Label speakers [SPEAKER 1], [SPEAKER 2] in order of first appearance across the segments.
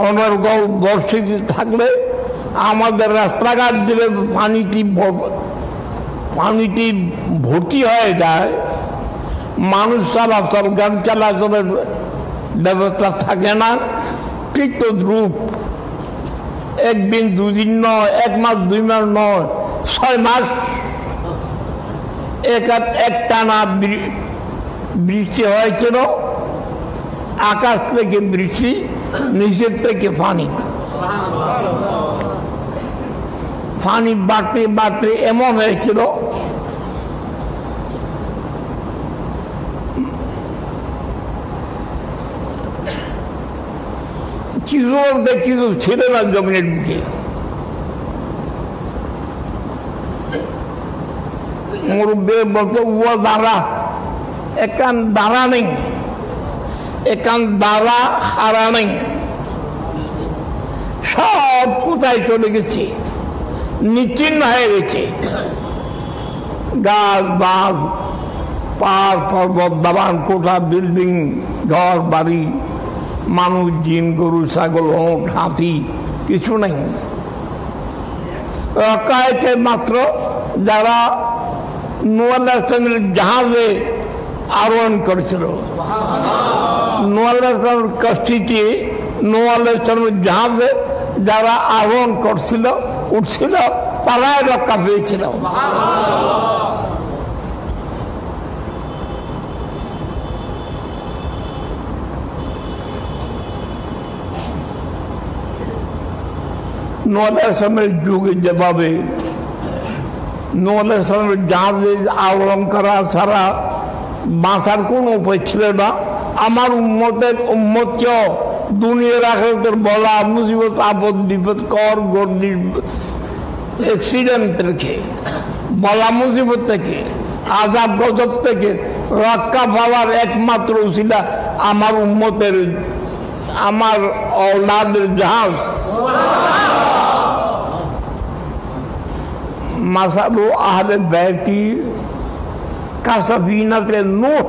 [SPEAKER 1] অনর্গল বর্ষিত থাকলে আমাদের রাস্তাঘাট দিলে পানিটি ভর্তি হয়ে যায়, মানুষ চলাচল গাড়ি চলাচলের ব্যবস্থা থাকে না। ঠিক তো দ্রুপ একদিন দুদিন নয়, 1 মাস 2 মাস নয়, 6 মাস একটানা বৃষ্টি হয়েছিল। আকাশ থেকে বৃষ্টি, নিচের থেকে পানি বাড়তে বাড়তে এমন হয়েছিল কিছু ছিল না জমিনের দিকে। মুরব্বী বলতো ও দাঁড়া, একান দাঁড়া নেই, একান দাঁড়া হারা নেই, সব কোথায় চলে গেছে, নিশ্চিন্ন হয়ে গেছে। গাছ বাঘ, পাহাড় পর্বত, দাবান কোঠা, বিল্ডিং, ঘর বাড়ি, মানুষ, জিন, গরু, ছাগল, ওঁট, হাতি, কিছু নেই। রক্ষা মাত্র যারা নূহ আলাইহিসসালামের জাহাজে আরোহণ করেছিল, নূহ আলাইহিসসালামের কষ্টিতে নূহ আলাইহিসসালামের জাহাজে যারা আরোহণ করছিল, উঠছিল, তারাই রক্ষা পেয়েছিল। নূহ আলাইহিসসালামের যুগে যেভাবে নূহ আলাইহিসসালামের জাহাজে আরোহণ করা ছাড়া বাঁচার কোনো উপায় ছিল না। আমার উম্মতকেও দুনিয়ার আখিরাতের বলা মুসিবত, আপদ, বিপদ, কর, গর্দি, অ্যাক্সিডেন্ট থেকে, বলা মুসিবত থেকে, আযাব গজব থেকে রক্ষা পাওয়ার একমাত্র উসিলা আমার উম্মতের, আমার ঔলাদের জাহাজ। মাসালু আহলে বাইতি কাসাফিনাতে নূহ,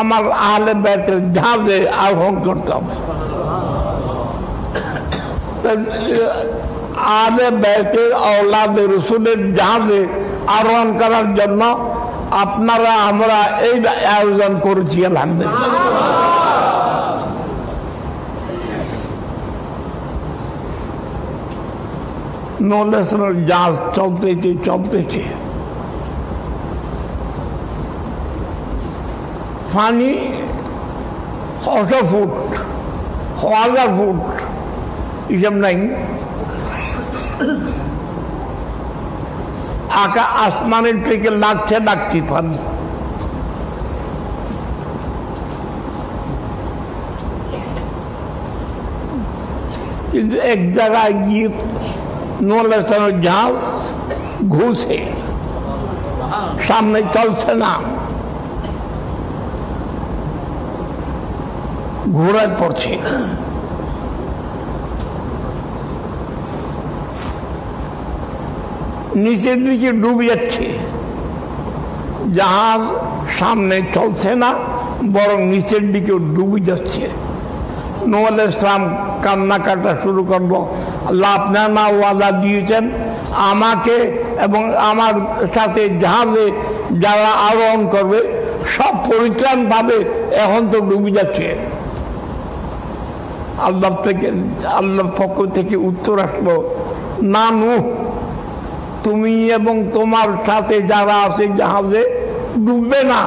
[SPEAKER 1] আমার আহলে বাইতের জাহাজে আরোহণ করতে হবে। আহলে বাইতের ঔলাদে রাসূলের জাহাজে আরোহণ করার জন্য আপনারা আমরা এই আয়োজন করেছি আলহামদুলিল্লাহ। নূহ আলাইহিসসালামের জাহাজ চলতেছে পানি 100 ফুট, 1000 ফুট, হিসাব নাই। আসমানের থেকে লাগছে পানি। কিন্তু এক জায়গায় গিয়ে নূহ আলাইহিসসালামের জাহাজ ঘুরছে, সামনে চলছে না, ঘোরায় পড়ছে। নিচের দিকে ডুবে যাচ্ছে, জাহাজ সামনে চলছে না, বরং নিচের দিকে ডুবে যাচ্ছে। নূহ আলাইহিসসালাম কান্না কাটা শুরু করলো, আল্লাহ আপনার না ওয়াদা দিয়েছেন আমাকে এবং আমার সাথে জাহাজে যারা আরোহণ করবে সব পরিত্রাণ পাবে, এখন তো ডুবে যাচ্ছে। আল্লাহর পক্ষ থেকে উত্তর আসলো, না নূহ, তুমি এবং তোমার সাথে যারা আছে জাহাজে ডুববে না।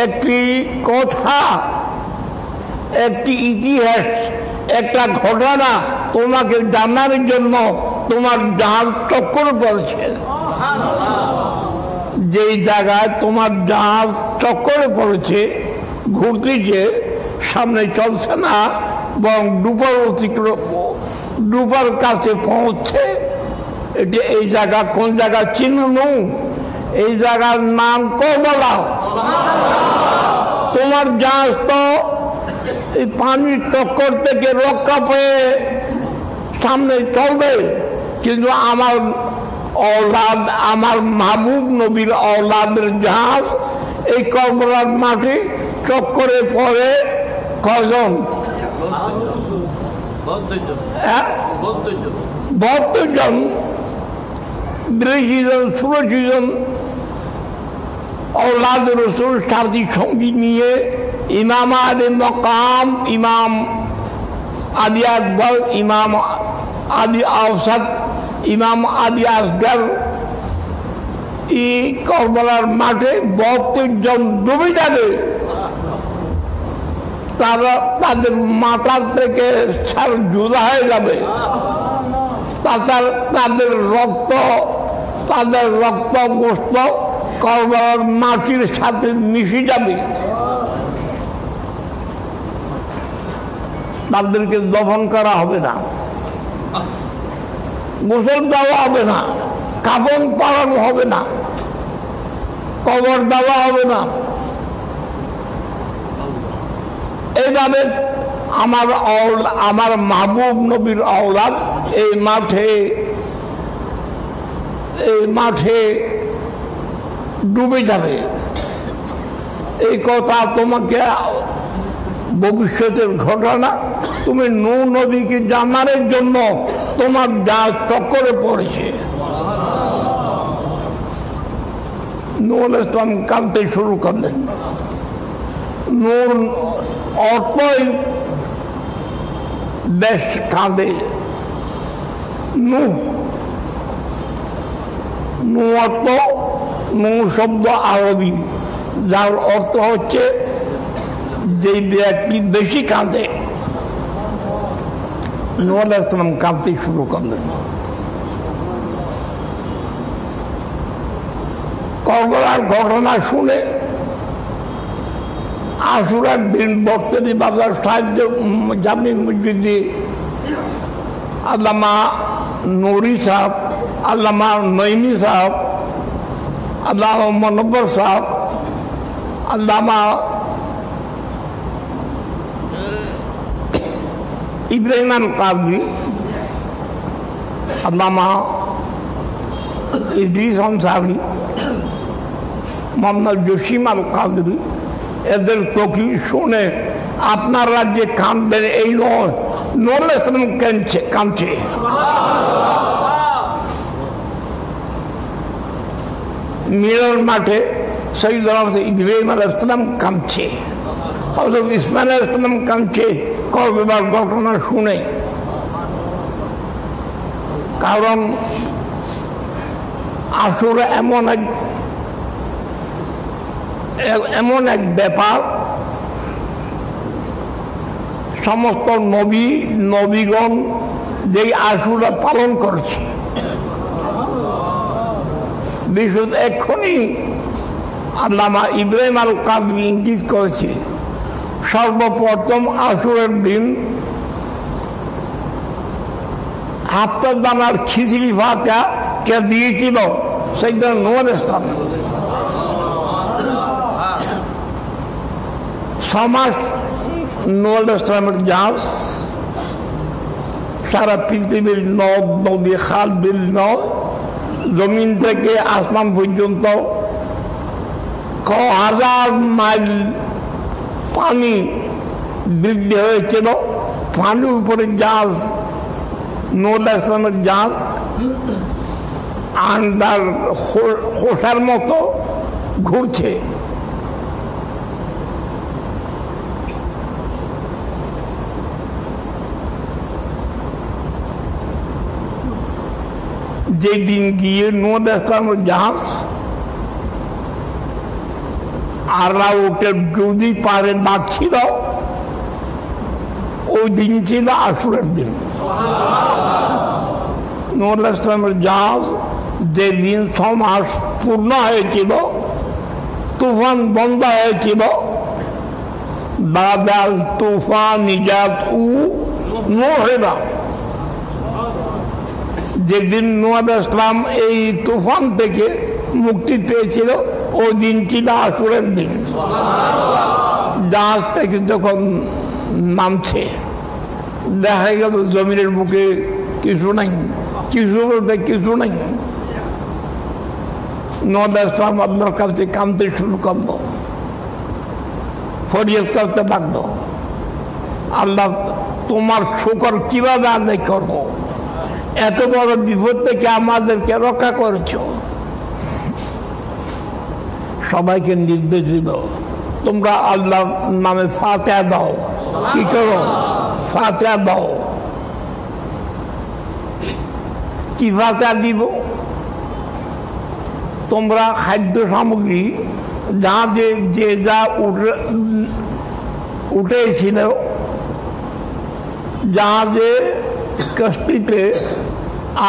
[SPEAKER 1] একটি কথা, একটি ইতিহাস, একটা ঘটনা তোমাকে জানার জন্য তোমার জাহাজ চক্কর পড়েছে। যেই জায়গায় তোমার জাহাজ চক্করে পড়েছে, ঘুরতেছে, সামনে চলছে না, বরং ডুবার কাছে পৌঁছছে। এটি এই জায়গা কোন জায়গা চিহ্ন, এই জায়গার নাম কারবালা। তোমার জাহাজ তো এই পানির টক্কর থেকে রক্ষা পেয়ে সামনে চলবে, কিন্তু আমার औलाद আমার মাহবুব নবীর औलाদের জাহাজ এই কারবালার মাঠে চক্করে পড়ে কজন? 72 জন, 82 জন, 84 জন औलाद रसूल साथी संगी निये इमाम आदि मकाम, इमाम आदि अकबर, इमाम आदि औसत, इमाम आदि असगर करबलार माठे 72 জন ডুবে যাবে। তাদের মাথা থেকে ছাল জুদা হয়ে যাবে, তাদের রক্ত গোস্ত করবলার মাটির সাথে মিশে যাবে। তাদেরকে দফন করা হবে না, গোসল দেওয়া হবে না, কাফন পরানো হবে না, কবর দেওয়া হবে না। এইভাবে আমার মাহবুব নবীর औलाद এই মাঠে ডুবে যাবে। এই কথা তোমাকে ভবিষ্যতের ঘটনা, তুমি নূহ নবীকে জানার জন্য তোমার যা চক্করে পড়েছে। নূহ আলাইহিস সালাম কাঁদতে শুরু করলেন। নূর অর্থই দেশ কাঁদে। নূহ অর্থ, নূহ শব্দ আরবি, যার অর্থ হচ্ছে যে ব্যক্তি বেশি কাঁদে। নূহ আলাইহিস সালাম কাঁদতে শুরু করলেন। করবলার ঘটনা শুনে আশুরার দিন বক্তব্য বাজার সাহায্য জামি মসজিদে আল্লামা নুরি সাহেব, আল্লামা নঈমি সাহেব, আল্লামা মনব্বর সাহেব, আল্লামা ইব্রাহিম আল কাদরি, আল্লামা ইদ্রিস আনসারী, মোহাম্মদ জসিম আল কাদরি, এদের তকি শুনে আপনার রাজ্যে কাঁদবেন এই নয়, নূহ আলাইহিস সালাম কাঁদছে। মিনার মাঠে সাইয়েদনা ইব্রাহিম আলাইহিস সালাম কাঁদছে, হযরত ইসমাঈল আলাইহিস সালাম কাঁদছে করবার ঘটনা শুনে। কারণ আশুরা এমন এক ব্যাপার, সমস্ত নবীগণ যেই আশুরা পালন করছে। বিশুদ্ধ এক্ষুনি আল্লামা ইব্রাহিম আল কাদরি ইঙ্গিত করেছে, সর্বপ্রথম আশুরের দিন হাফতার দানার খিচুড়ি ভাতা কে দিয়েছিল? সাইয়েদনা নূহ আলাইহিস সালাম। 6 মাস নূহ আলাইহিস সালামের জাহাজ সারা পৃথিবীর নদ নদী খাল বিল নয়, জমিন থেকে আসমান পর্যন্ত হাজার মাইল পানি বৃদ্ধি হয়েছিল। পানির উপরে জাহাজ, নূহ আলাইহিস সালামের জাহাজ আন্ডার খোসার মতো ঘুরছে। যেদিন গিয়ে নূহ আলাইহিস সালামের জাহাজ আল্লাহ ওকে যদি পারে ডাকছিল, ওই দিন ছিল আশুরার দিন। নূহ আলাইহিস সালামের জাহাজ যেদিন 6 মাস পূর্ণ হয়েছিল, তুফান বন্ধ হয়েছিল, বাদাল তুফান নিজাত নূহেরা, যেদিন নূহ আলাইহিস সালাম এই তুফান থেকে মুক্তি পেয়েছিল, ওই দিন ছিল আশুরার দিন। জাহাজ থেকে যখন নামছে দেখা গেল জমিনের বুকে কিছু নাই, কিছু বলতে কিছু নাই। নূহ আলাইহিস সালাম আল্লাহর কাছে কাঁদতে শুরু করল। ফরিয়াদ করতে থাকতো, আল্লাহ তোমার শুকর কিভাবে আদায় করবো, এত বড় বিপদ থেকে আমাদেরকে রক্ষা করেছো। সবাইকে নির্দেশ দিল, তোমরা আল্লাহর নামে ফাতিহা দাও। কি করো? ফাতিহা দাও। কি ফাতিহা দিব? তোমরা খাদ্য সামগ্রী যা যে যা উঠেছিল, জাহাজে কষ্টিতে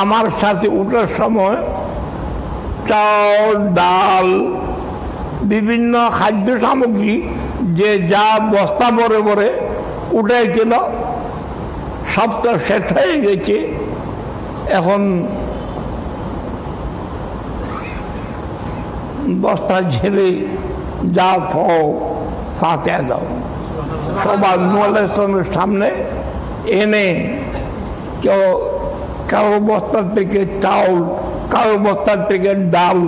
[SPEAKER 1] আমার সাথে উঠার সময় চাল ডাল বিভিন্ন খাদ্য সামগ্রী যে যা বস্তা ভরে ভরে উঠেছিল সব তো শেষ হয়ে গেছে। এখন বস্তা ঝেড়ে যা পাও ফাতিহা দাও। সবার নূরের সামনে এনে কেউ কারো বস্তার থেকে চাউল, কারো বস্তার থেকে ডাল,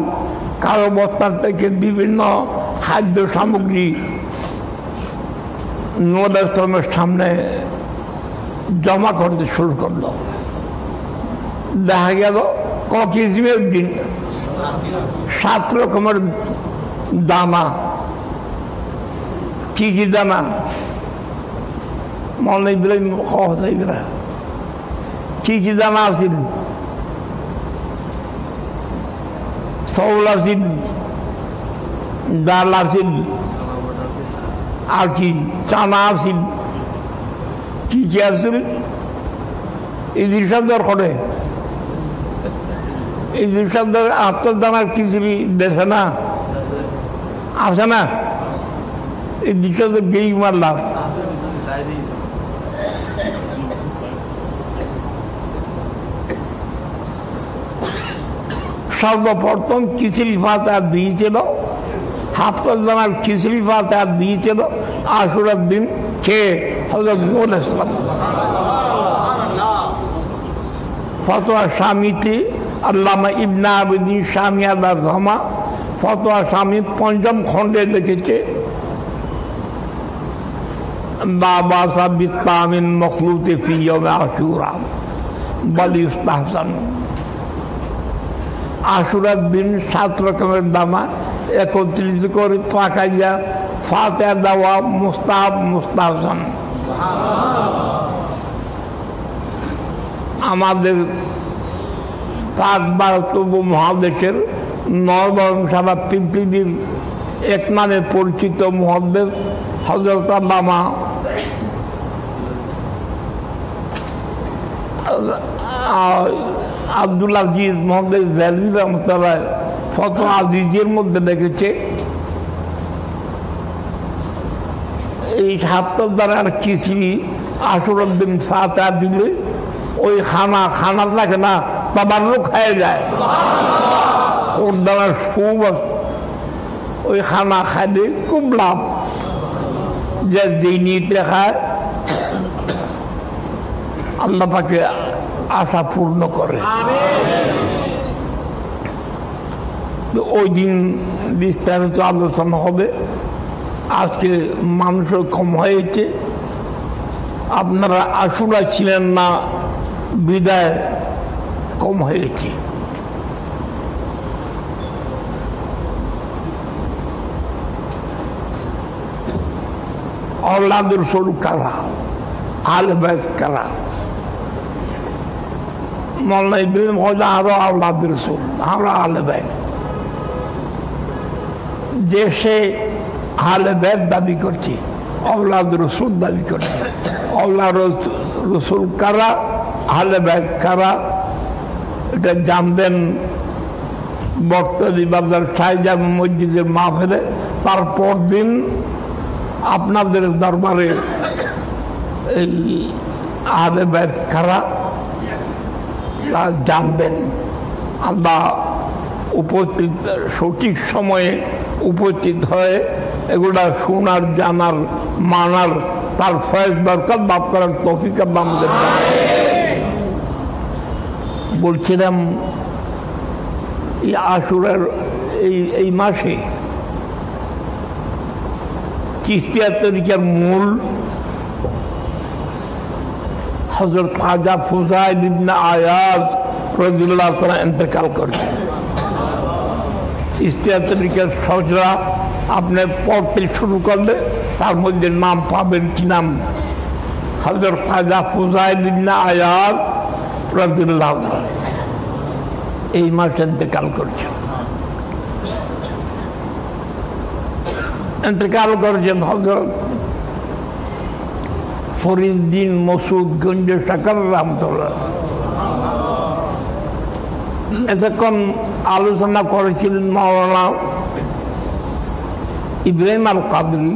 [SPEAKER 1] কারো বস্তার থেকে বিভিন্ন খাদ্য সামগ্রী নূরের সামনে জমা করতে শুরু করলো। দেখা গেল কিসমের দিন 7 রকমের দানা। কি কি দানা? মনে কথা কি কি দানা আছিল? চাউল আছিল, ডাল আছিল, আর কি চানা আছিল, কি কি আছিল? এই জিনিসটা দরকারে এই জিনিসটা 8 দানার খিচুড়ি দেশে না আছে না? এই জিনিসটা তো গেই মারলাম। সর্বপ্রথম খিচুড়ি ফাতিহা দিয়েছিল, 7 দানার খিচুড়ি ফাতিহা দিয়েছিল আশুরার দিন খেয়ে হযরত নূহ ইসলাম। ফতোয়া শামিতে আল্লামা ইবনে আবিদিন শামি আল-জামা ফতোয়া শামি 5ম খণ্ডে লিখেছে, বাবা সাবিত তামিন মখলুতে ফি ইয়াউমে আশুরা বল ইস্তাহসান। আশুরার দিন 7 রকমের দানা একত্রিত করে পাকাইয়া ফাতিহা দেওয়া মুস্তাহাব, মুস্তাহসান। আমাদের পাক ভারত মহাদেশের নবরং সারা পৃথিবীর এক নামে পরিচিত মুহাদ্দিস হযরত আল্লামা আব্দুল আজিজ মুহাদ্দিস দেলভি রহমাতুল্লাহ ফতোয়া আজিজের মধ্যে দেখেছে, এই 7 দানার খিচুড়ি আশুরার দিন ফাতিহা দিলে ওই খানা থাকে না, তাবাররুক হয়ে যায়। ওর দ্বারা ওই খানা খাইলে খুব লাভ। যে নিতে খায় আল্লাহ পাকে আশা পূর্ণ করে। ওই দিন বিস্তারিত আলোচনা হবে। আজকে মানুষের কম হয়েছে, আপনারা আশুরা ছিলেন না বিদায় কম হয়েছে। औलाद रसूल करा, आले बैत करा, मौलाना इब्राहिम खोजा आरो औलाद रसूल, हमरा आले बैत। जैसे आले बैत दाबी करती, औलाद रसूल दाबी करती, औलाद रसूल करा, आले बैत करा। এটা জানবেন বক্তব্য বাজার শাহজাহান মসজিদের মাহফিলে। তারপর দিন আপনাদের দরবারে এই আহলে বাইত কারা জানবেন। আমরা উপস্থিত সঠিক সময়ে উপস্থিত হয়ে এগুলা শোনার, জানার, মানার, তার ফয়েজ বরকত লাভ করার তৌফিক আল্লাহ আমাদের দান। বলছিলাম এই আশুরার এই মাসে চিশতিয়া তরিকার মূল হযরত খাজা ফুযাইল ইবনে আয়াজ রাদিয়াল্লাহু তাআলা ইন্তেকাল করেছেন। চিশতিয়া তরিকার সজরা আপনি পড়তে শুরু করলে তার মধ্যে নাম পাবেন। কি নাম? হযরত খাজা ফুযাইল ইবনে আয়াজ রাদিয়াল্লাহু তাআলা এই মাসে ইন্তেকাল করেছেন। ইন্তেকাল করেছেন হযরত ফরিদউদ্দিন মসউদ গঞ্জ শাকর রহমতুল্লাহ। এতক্ষণ আলোচনা করেছিলেন মাওলানা ইব্রাহিম আল কাদরি,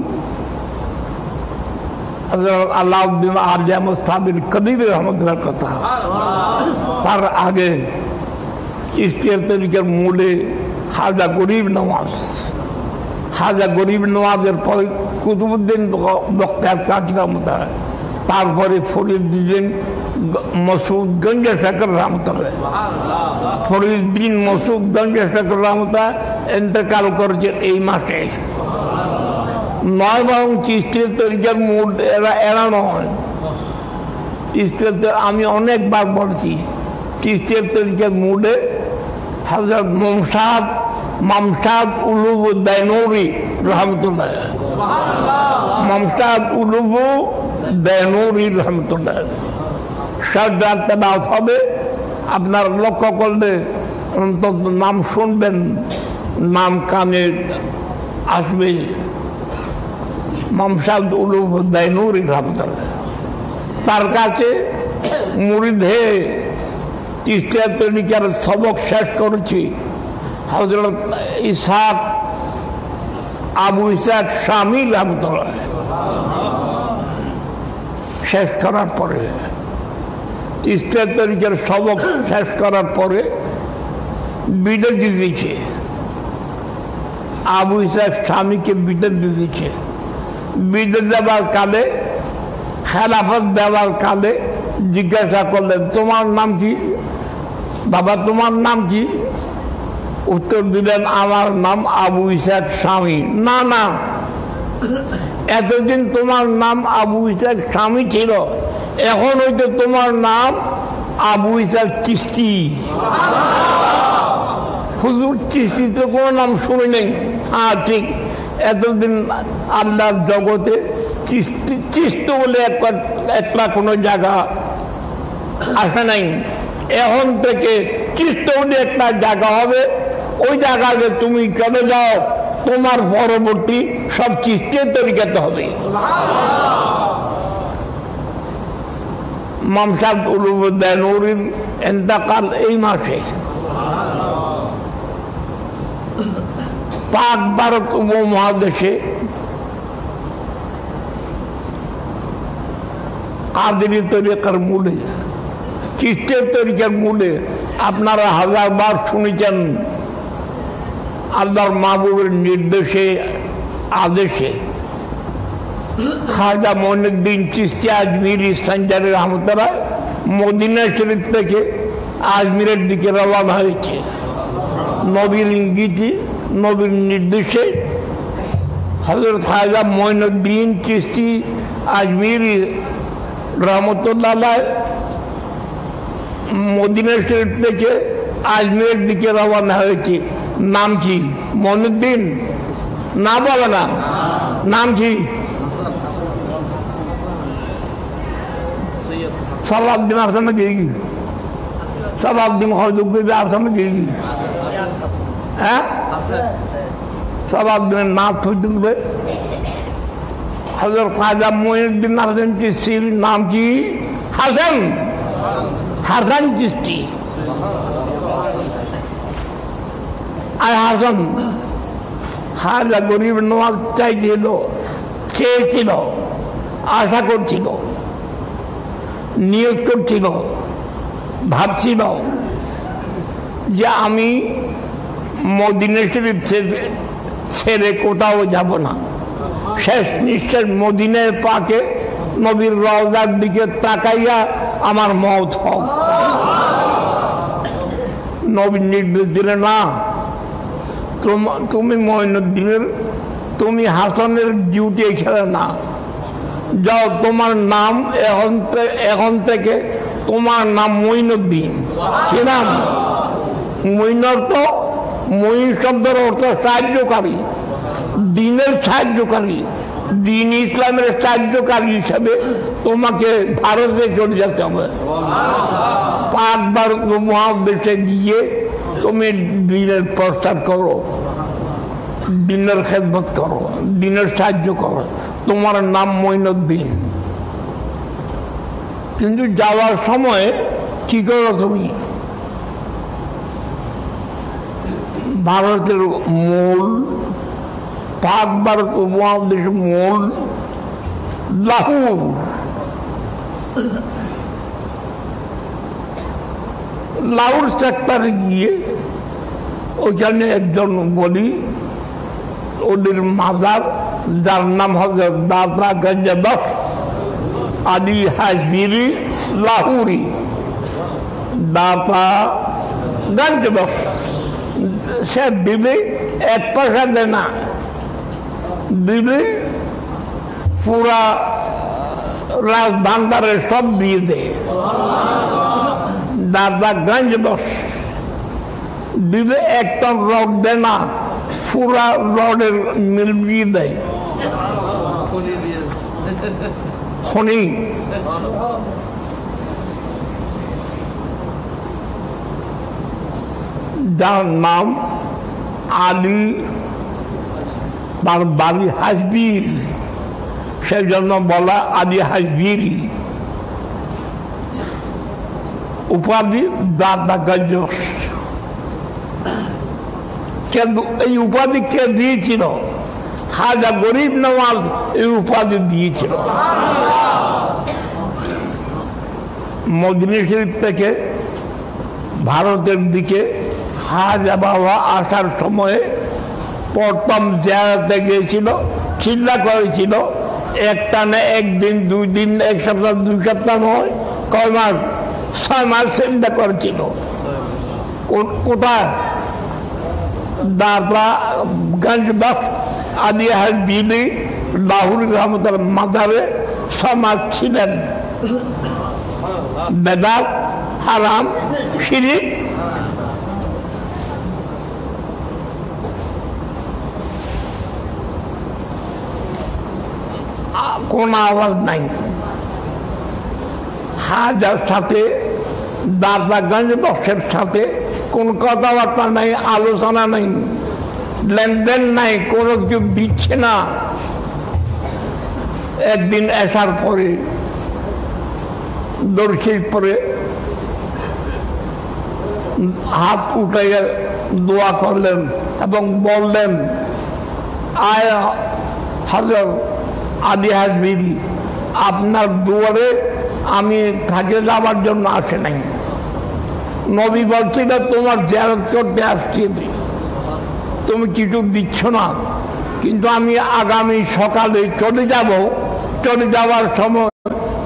[SPEAKER 1] আলাউদ্দিন আরজা মুস্তাবির কদির রহমতুল্লাহর কথা। তার আগে চিশতিয়া তরিকার মূলে খাজা গরিব নওয়াজ, খাজা গরিব নওয়াজের পরে কুতুবউদ্দিন বখতিয়ার কাজী রহমতুল্লাহ, তারপরে ফরিদউদ্দিন মসউদ গঞ্জ শাকর রহমতুল্লাহ। ফরিদউদ্দিন মসউদ গঞ্জ শাকর রহমতুল্লাহ ইন্তেকাল করেছেন এই মাসে। নয় বরং চিশতিয়া তরিকার মূল এরা নয়। চিশতিয়া আমি অনেকবার বলছি, চিশতিয়া তরিকার মূলে হযরত মামসাদ উলুব দাইনুরি রহমতুল্লাহ, মামসাদ উলুব দাইনুরি রহমতুল্লাহ। সাজ্জাদ হবে, আপনার লক্ষ্য করলে অন্তত নাম শুনবেন, নাম কানে আসবে। মামসাদ উলুব দাইনুরি রহমতুল্লাহ তার কাছে মুরিদ হয়ে চিশতিয়া তরিকার সবক শেষ করেছি। হযরত ইসহাক আবু ইসহাক শামী রহমতুল্লাহ শেষ করার পরে, চিশতিয়া তরিকার সবক শেষ করার পরে বিদায় দিয়েছে। আবু ইসহাক স্বামীকে বিদায় দিয়েছে। বিদায় দেওয়ার কালে, খেলাফত দেওয়ার কালে জিজ্ঞাসা করলেন, তোমার নাম কি বাবা? তোমার নাম কি? উত্তর দিলেন, আমার নাম আবু ইসহাক স্বামী। না না, এতদিন তোমার নাম আবু ইসহাক স্বামী ছিল, এখন হয়তো তোমার নাম আবু ইসহাক চিশতি। হুজুর চিশতি তো কোনো নাম শুনি নেই। হ্যাঁ ঠিক, এতদিন আল্লাহর জগতে চিশত বলে একটা কোনো জায়গা আসে নাই। এখন থেকে চিশত বলে একটা জায়গা হবে, ওই জায়গাতে তুমি চলে যাও, তোমার পরবর্তী সব চিশতিয়া তরিকাতে হবে। মামসাদ উলুব দাইনুরির ইন্তেকাল এই মাসে। পাক ভারত উপমহাদেশে কাদেরী তরিকার মূলে, চিশতিয়া তরিকার মূলে আপনারা হাজারবার শুনেছেন আল্লাহর মাহবুবের নির্দেশে আদেশে খাজা মঈনুদ্দিন চিশতি আজমিরি সঞ্জারি রহমতুল্লাহ মদিনা শরীফ থেকে আজমিরের দিকে রওনা হয়েছে। নবীর ইঙ্গিতে, নবীর নির্দেশে হযরত খাজা মঈনুদ্দিন চিশতি আজমিরি রহমতুল্লাহ মদিনা শরীফ থেকে আজমিরের দিকে রওনা হয়েছে। নাম কি? মঈনুদ্দিন না, বলে না। নাম কি? সালাউদ্দিন আফসার में देगी, सालाउद्दीन खरदुग भी आफसा में देगी। हैं सालाउद्दीन नाम थोड़ी हजरत ख्वाजा मोइनुद्दीन हसन चिश्ती नाम की हसन, हसन चिश्ती। আর হাসান খাজা গরিব নওয়াজ চাইছিল, চেয়েছিল, আশা করছিল, নিয়োগ করছিল, ভাবছিল যে আমি মদিনা শরীফ ছেড়ে কোথাও যাব না। শেষ নিঃশ্বাস মদিনার পাকে নবীর রওজার দিকে তাকাইয়া আমার মওত হোক। নবী নির্দেশ দিলেন, না, তুমি মঈনুদ্দিনের তুমি হাসানের ডিউটি এখানে না, যাও তোমার নাম এখন থেকে তোমার নাম মঈনুদ্দিন। কি নাম? মঈন অর্থ, মঈন শব্দের অর্থ সাহায্যকারী, দিনের সাহায্যকারী, দিন ইসলামের সাহায্যকারী হিসাবে তোমাকে ভারতে চলে যেতে হবে। পাক ভারত মহাদেশে গিয়ে তুমি দিনের প্রচার করো, দিনের খেদমত করো, দিনের সাহায্য করো, তোমার নাম মঈনুদ্দিন। কিন্তু যাওয়ার সময় কি করো তুমি? ভারতের মূল, পাক ভারত উপমহাদেশের মূল লাহোর, লাহোর সেক্টরে গিয়ে ওইখানে একজন বলি, ওদের মাজার, যার নাম হজরত দাতা গঞ্জবক্শ আলী হাজবিরি লাহোরি, দাতা গঞ্জবক্শ, সে দিলে 1 পয়সা দেয় না, দিলে পুরা রাজভান্ডারে সব দিয়ে দেয়। দাদা গঞ্জবক্শ দিলে 1 টন রড দেয় না, পুরা রডের মিল দিয়ে দেয়। খনি যার নাম আলী, তার বাড়ি হাজবির, সেই জন্য বলা আলী হাজবিরি। উপাধি দাদা গঞ্জবক্শ। এই উপাধি কে দিয়েছিল? খাজা গরিব নওয়াজ এই উপাধি দিয়েছিল। মদিনা শরীফ থেকে ভারতের দিকে খাজা বাবা আসার সময়ে প্রথম জিয়ারতে গিয়েছিল, চিন্তা করেছিল একটানে 1 দিন 2 দিন 1 সপ্তাহ 2 সপ্তাহ নয়, কয় মাস, 6 মাস চিন্তা করেছিল। কোথায়? দাদা গঞ্জবক্শ আলী হাজবিরি লাহোর রহমতের মাজারে 6 মাস ছিলেন। বেদাত, হারাম, শিরিক, কোন আওয়াজ নাই। খাজার সাথে, দাদা গঞ্জবক্শের সাথে কোন কথাবার্তা নাই, আলোচনা নাই, লেনদেন নাই, কোনো কিছু দিচ্ছে না। একদিন আসার পরে দর্শির পরে হাত উঠাইয়া দোয়া করলেন এবং বললেন, আয় হযরত আলী হাজবিরি, আপনার দুয়ারে আমি থাকে যাওয়ার জন্য আসে নাই। নবী বলছিল তোমার জিয়ারত করতে আসছি, তুমি কিছু দিচ্ছ না, কিন্তু আমি আগামী সকালে চলে যাব, চলে যাওয়ার সময়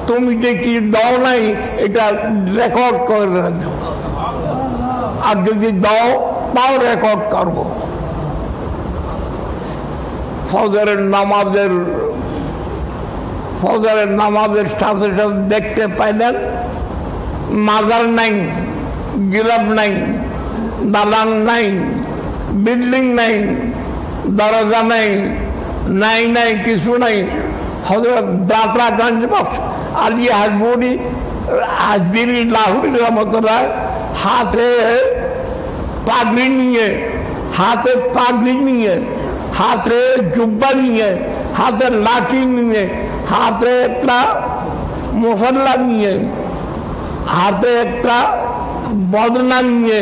[SPEAKER 1] তুমি যে কি দাও নাই এটা রেকর্ড করে রাখবো, আর যদি দাও তাও রেকর্ড করবো। ফজরের নামাজের সাথে সাথে দেখতে পাইলেন মাজার নাই, গিলাপ নাই, দালান নাই, বিল্ডিং নাই, দরজা নাই, নাই কিছু নাই। হযরত দাতা গঞ্জবক্শ আলী হাজবিরি লাহোরি রহমতুল্লাহ হাতে পাগড়ি নিয়ে, হাতে জুব্বা নিয়ে, হাতে লাঠি নিয়ে, হাতে একটা মুসল্লা নিয়ে, হাতে একটা বদনা নিয়ে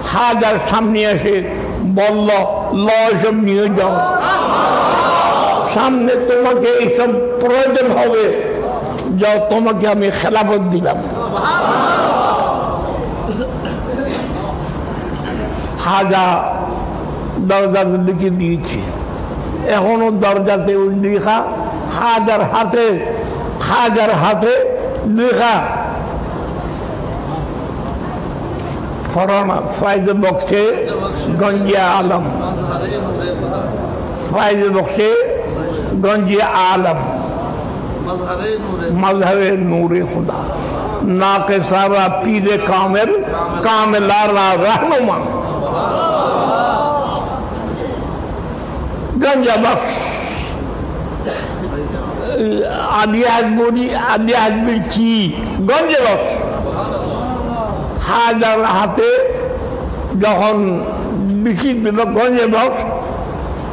[SPEAKER 1] খাজার সামনে এসে বলল, এসব নিয়ে যাও, সামনে তোমাকে এইসব প্রয়োজন হবে, যাও, তোমাকে আমি খেলাফত দিলাম। খাজা দরজার দিকে দিয়েছে, এখনো দরজাতে লেখা, খাজার হাতে লেখা, ফরানা ফাইজে বক্সে गंजे आलम फायज बख्शे गंजे आलम मजहरे नूरे खुदा ना के सारा पीरे कामिल कामिलारा रहनुमा गंजा बख्श আদিয়াজ বিলছি গঞ্জে বক্স হাজার হাতে যখন বিক্রি দিল গঞ্জে বক্স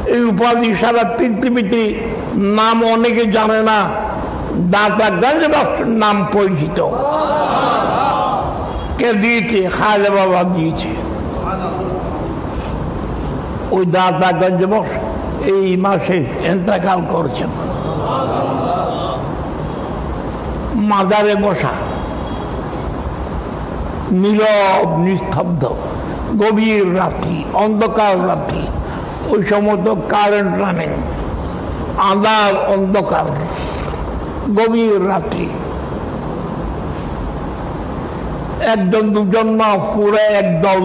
[SPEAKER 1] এই উপাধি সারা পৃথিবীতে নাম অনেকে জানে না দাতা গঞ্জে বক্স নাম পরিচিত কে দিয়েছে খাজা বাবা দিয়েছে ওই দাতা গঞ্জে বক্স এই মাসে ইন্তেকাল করছেন মাজারে বসা নীরব নিস্তব্ধ গভীর রাত্রি অন্ধকার রাত্রি ওই সময় তো কারেন্ট রানিং আঁধার অন্ধকার গভীর রাত্রি একজন দুজন না পুরো একদল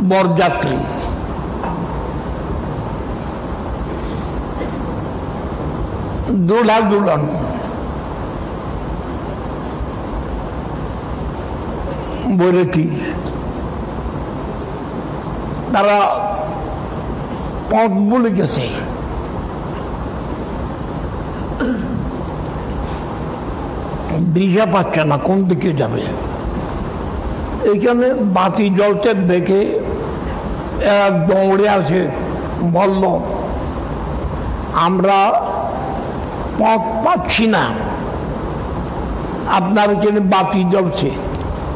[SPEAKER 1] বরযাত্রী দুলা দুলন বলেছি তারা পথ বলে গেছে দিশা পাচ্ছে না কোন দিকে যাবে এইখানে বাতি জ্বলতে দেখে এরা দৌড়ে আছে বলল আমরা পথ পাচ্ছি না আপনার এখানে বাতি জ্বলছে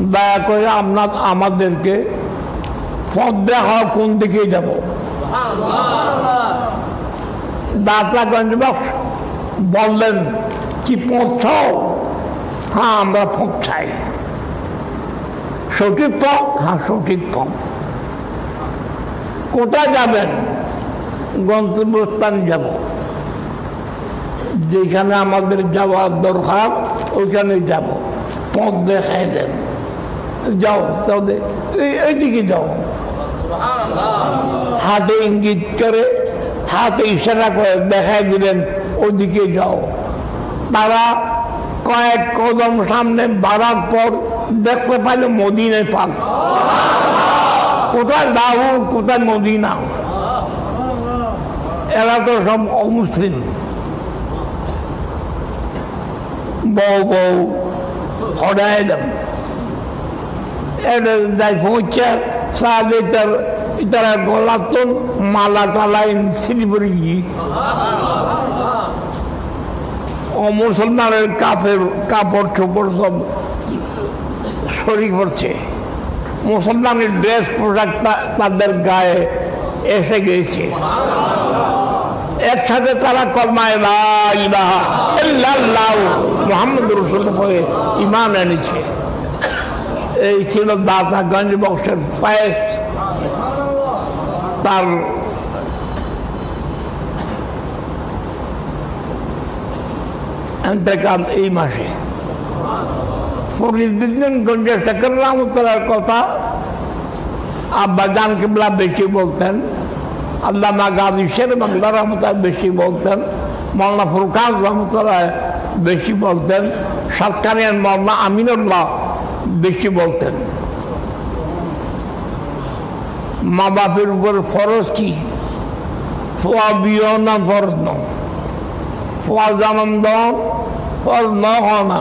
[SPEAKER 1] দয়া করে আমাদেরকে পথ দেখা কোন দিকে যাব দাতাগঞ্জ বক্স বললেন কি পথ হ্যাঁ আমরা পথ চাই সঠিক পথ হ্যাঁ সঠিক পথ কোথায় যাবেন গন্তব্যস্থান যাব যেখানে আমাদের যাওয়ার দরকার ওইখানে যাব পথ দেখাই দেন যাও তাহলে এইদিকে যাও হাতে ইঙ্গিত করে হাতে ইশারা করে দেখাই দিলেন ওদিকে যাও তারা কয়েক কদম সামনে বাড়ার পর দেখতে পাইলে মদিনায় পাক কোথায় লাহোর কোথায় মদিনা এরা তো সব অমুসলিম বউ বউ হরাই দেন এটা যাই পৌঁছে সাহায্য তারা গলাতন মালা টালা সিলিপুরি মুসলমানের কাপড় চোপড় সব শরীর পড়ছে মুসলমানের ড্রেস পোশাকটা তাদের গায়ে এসে গেছে একসাথে তারা কলমায় লা ইলাহা ইল্লাল্লাহ মুহাম্মদুর রাসূলুল্লাহ হয়ে ঈমান এনেছে এই ছিল দাতাগঞ্জ বক্সের পায়েস তার ইন্তেকাল এই মাসে ফরিদুদ্দিনগঞ্জের শেখর রহমতুল্লাহর কথা আব্বাজান কিবলা বেশি বলতেন আল্লামা গাজী শের বাংলা রহমতুল্লাহ বেশি বলতেন মৌলানা ফুরকান রহমতুল্লাহ বেশি বলতেন সরকারের মৌলানা আমিনুল্লাহ বেশি বলতেন মা বাপের উপর ফরজ কি ফোয়া বিয়ে না ফরজ ন ফোয়া জন্ম দেওয়া ফরজ ন হয় না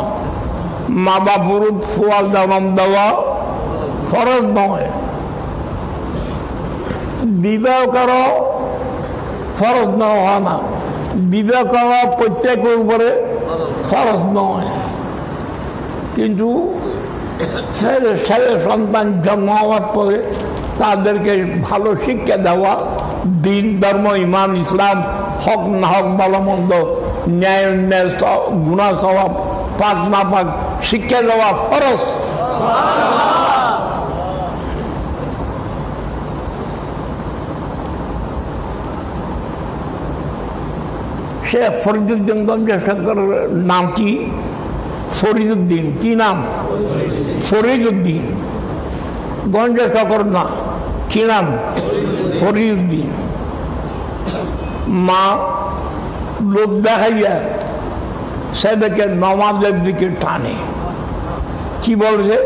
[SPEAKER 1] মা বাপুর ফোয়া জন্ম দেওয়া ফরজ নয় বিবাহ করো ফরজ ন হয় না বিবাহ করা প্রত্যেকের উপরে ফরজ নয় কিন্তু ছেলে সন্তান জন্ম হওয়ার পরে তাদেরকে ভালো শিক্ষা দেওয়া দিন ধর্ম ইমান ইসলাম হক না হক ভালো মন্দ ন্যায় অন্যায় গুণা স্বভাব পাক না পাক শিক্ষা দেওয়া ফরজ সে ফরিদুদ্দিনগঞ্জের নাম কি ফরিদুদ্দিন কি নাম ফরিদুদ্দিন গঞ্জে শকর না কি নাম? ফরিউদ্দিন। মা লোক দেখাইয়া ছেলেকে নমাজের দিকে টানে। কি বলছে?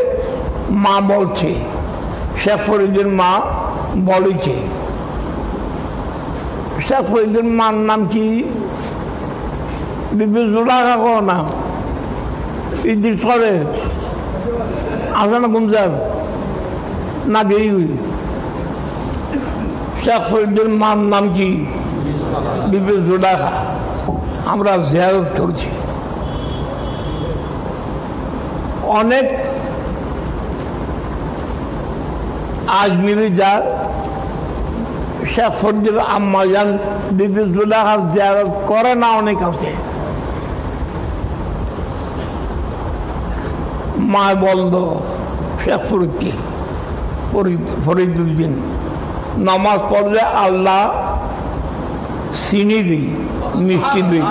[SPEAKER 1] মা বলছে, শেখ ফরিউদ্দিন মা বলেছে। শেখ ফরিউদ্দিন মার নাম কি? বিবি জুলাখা কো নাম ইদ্রিস করে আসে না গুমজার না গেই। শেখ ফরিউদ্দিন মার নাম কি? বিবি জুলাখা। আমরা জিয়ারত করছি। অনেক আজমিরি যা শেখ ফরিউদ্দিন আম্মা যান বিবি জুলাখার জিয়ারত করে না, অনেক আছে। মা বলল শেখ ফরিদুদ্দিন নামাজ পড়লে আল্লাহ চিনি দিই, মিষ্টি দিই,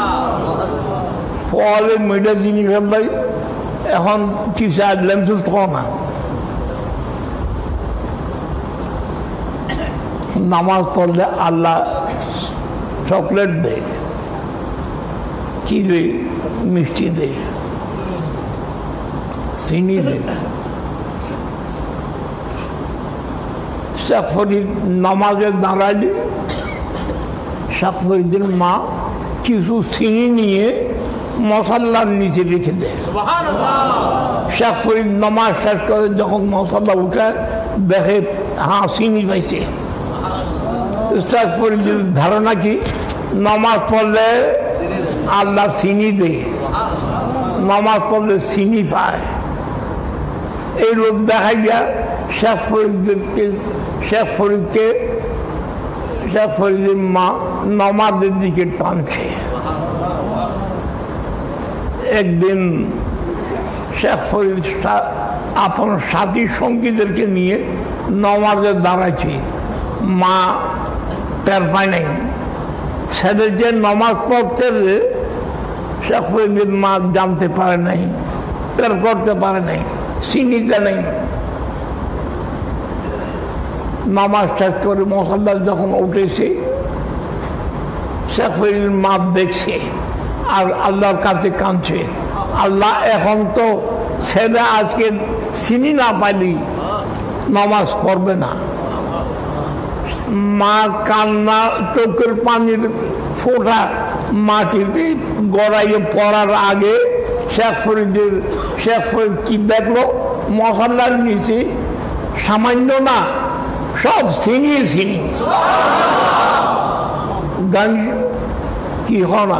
[SPEAKER 1] ফলে মিঠা জিনিস ভাই এখন কি চাইলেন সুস্থ না। নামাজ পড়লে আল্লাহ চকলেট দে, কি দে? মিষ্টি দে, চিনি দে। শেখ ফরিদ নামাজে দাঁড়াইলে শেখ ফরিদের মা কিছু চিনি নিয়ে মশাল্লার নিচে রেখে দেয়। শেখ ফরিদ নামাজ শেষ করে যখন মশাল্লা উঠে দেখে হ্যাঁ চিনি পাইছে। শেখ ফরিদের ধারণা কি? নামাজ পড়লে আল্লাহ চিনি দেয়, নামাজ পড়লে চিনি পায়। এই লোক দেখাই দিয়া শেখ ফরিদের মা নামাজের দিকে টানছে। একদিন শেখ ফরিদ আপন সাথী সঙ্গীদেরকে নিয়ে নামাজে দাঁড়াচ্ছে। মা টের পায় নাই। ছেলে যে নামাজ পড়ছে শেখ ফরিদের মা জানতে পারে নাই, টের করতে পারে নাই, চিনিতে নেই। নামাজ শেষ করে মশাল্লা যখন উঠেছে শেখ ফরিদের মা দেখছে আর আল্লাহর কাছে কাঁদছে, আল্লাহ এখন তো ছেলে আজকে চিনি না পাইলি নামাজ পড়বে না। মা কান্না, চোখের পানির ফোঁটা মাটিতে গড়াইয়ে পড়ার আগে শেখ ফরিদ কি দেখলো? মশাল্লার নিচে সামান্য না, সব চিনি চিনি। গান কি হয় না?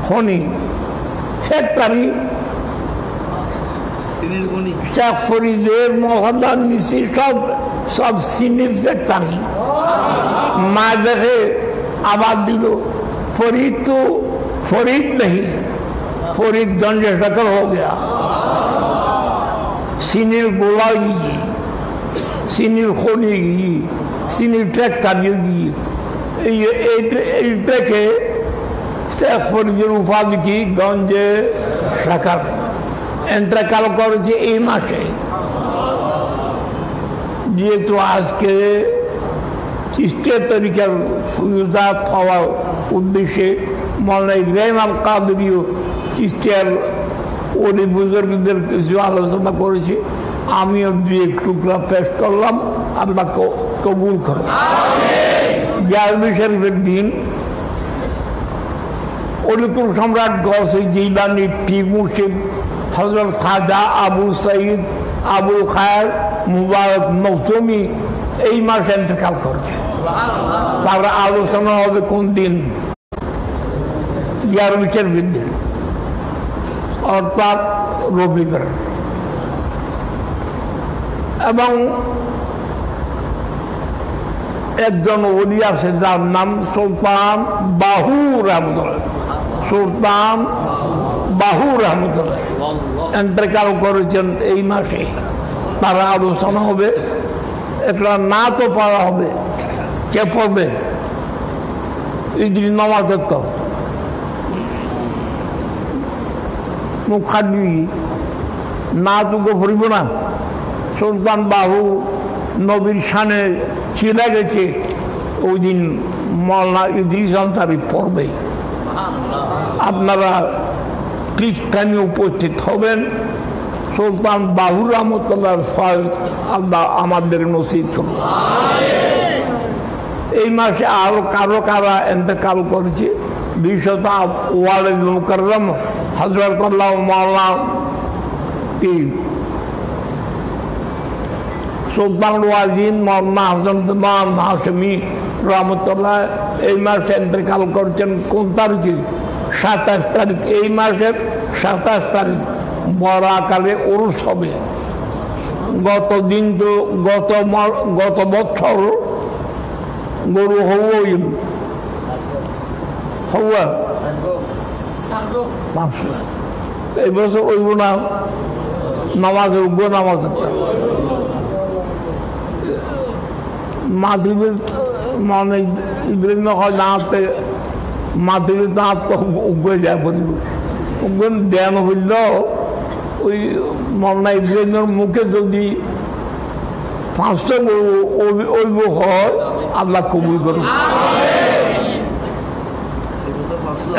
[SPEAKER 1] খনি ফ্যাক্টরি। শেখ ফরিদের মহল্লার নিচে সব চিনির ফ্যাক্টরি। মা দেখে আবার দিল, फरीद तो फरीद नहीं, फरीद गंज शक्ल हो गया। सीनियर गोला गई, सीनियर खोनी गई, सीनियर ट्रैक काटिए गई। ये ट्रैके শেখ ফরিদের উপাধি কি গঞ্জে শাখার এন্ট্রাকাল করেছে এই মাসে। যেহেতু আজকে চিস্তিয়া তরিকার সুবিধা পাওয়ার উদ্দেশ্যে মৌলানা ইব্রাহিম কাদরিও চিস্তিয়ার ওলি বুজুর্গদের কিছু আলোচনা করেছি, আমিও দুই এক টুকরা পেশ করলাম, আল্লাহ কবুল করো। 11 শরীফের দিন অলিকুল সম্রাট গৌসে জিলানী, পীর মুর্শিদ হযরত খাজা আবু সঈদ আবুল খায়ের মুবারক মৌসুমি এই মাসে ইন্তেকাল করছে। তার আলোচনা হবে কোন দিন? 11 শরীফের দিন, অর্থাৎ রবিবার। এবং একজন ওলি আছে যার নাম সুলতান বাহু রহমতুল্লাহ, সুলতান বাহু রহমতুল্লাহ ইন্তেকাল করেছেন এই মাসে। তার আলোচনা হবে, একটা না তো পড়া হবে। কে পড়বে? ঈদের নামাজের তো মুখাদি না তুকে ফুরিব না। সুলতান বাহু নবীর শানে চিলা গেছে, ওই দিন মৌলানা ইদ্রিস আনসারী পড়বে। আপনারা খ্রিস্টানি উপস্থিত হবেন। সুলতান বাহু রহমতুল্লাহ আল্লাহ আমাদের নসিব করুন। এই মাসে আরো কারা ইন্তেকাল করেছে। বিশ্বতা ওয়ালিদ মুকাররম হযরত আল্লাহ মাওলানা কি সুলতান ওয়াজিন মাওলানা হযরত হাশমি রহমতুল্লাহ এই মাসে ইন্তেকাল করেছেন। কোন তারিখে? 27 তারিখ। এই মাসের 27 তারিখ বড় আকারে উরুস হবে। গত বছর গরু হওয়া এই বছর ওইব না, নামাজের উগ্র নামাজ মাতৃবীর মানে ইব্রাহিম হয় দাঁড়াতে মাতৃবীর দাঁত তো উগ্র যায় বলব উগ্র ধ্যান হইল। ওই মৌলানা ইব্রাহিমের মুখে যদি 500 ওইব হয় আল্লাহ কবুল করুন।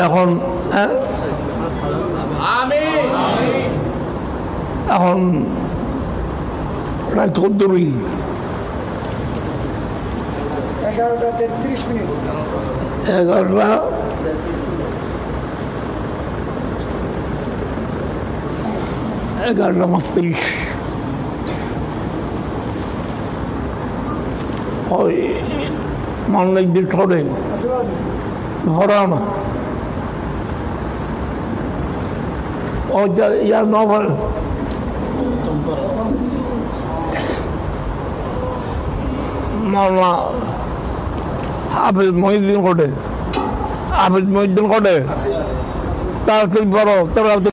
[SPEAKER 1] এখন এখন রাত 11টা
[SPEAKER 2] 11:33 মিনিট।
[SPEAKER 1] 11টা 11:30 ওই মানলে দিন ঠরে ভরা না ইয়া নভল মাওলানা হাফিজ মহিউদ্দিন কোটে তার বড় তারা